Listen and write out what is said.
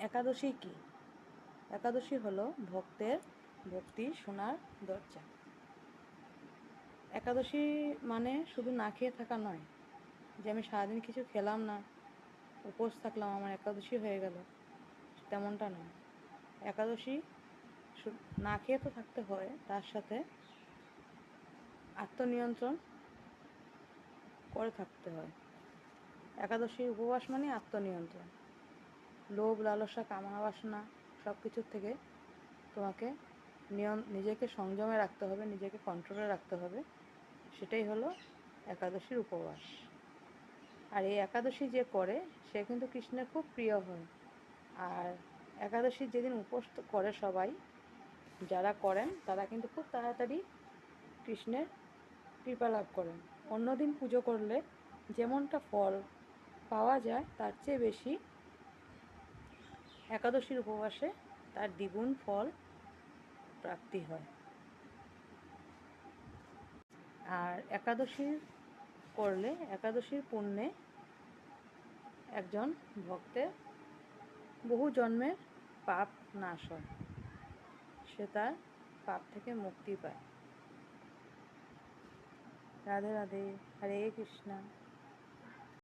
একাদশী কি? একাদশী হলো ভক্তের ভক্তি শোনার দরজা। একাদশী মানে শুধু না খেয়ে থাকা নয়, যে আমি সারাদিন কিছু খেলাম না, উপোস থাকলাম, আমার একাদশী হয়ে গেল, তেমনটা নয়। একাদশী না খেয়ে তো থাকতে হয়, তার সাথে আত্মনিয়ন্ত্রণ করে থাকতে হয়। একাদশীর উপবাস মানে আত্মনিয়ন্ত্রণ। লোভ, লালসা, কামনা বাসনা সব কিছুর থেকে তোমাকে নিজেকে সংযমে রাখতে হবে, নিজেকে কন্ট্রোলে রাখতে হবে। সেটাই হলো একাদশীর উপবাস। আর এই একাদশী যে করে সে কিন্তু কৃষ্ণের খুব প্রিয় হয়। আর একাদশীর যেদিন উপোস করে সবাই, যারা করেন তারা কিন্তু খুব তাড়াতাড়ি কৃষ্ণের কৃপা লাভ করেন। অন্যদিন পুজো করলে যেমনটা ফল পাওয়া যায় তার চেয়ে বেশি একাদশীর উপবাসে তার দ্বিগুণ ফল প্রাপ্তি হয়। আর একাদশীর করলে একাদশীর পুণ্যে একজন ভক্তের বহু জন্মের পাপ নাশ হয়, সে তার পাপ থেকে মুক্তি পায়। রাধে রাধে, হরে কৃষ্ণা।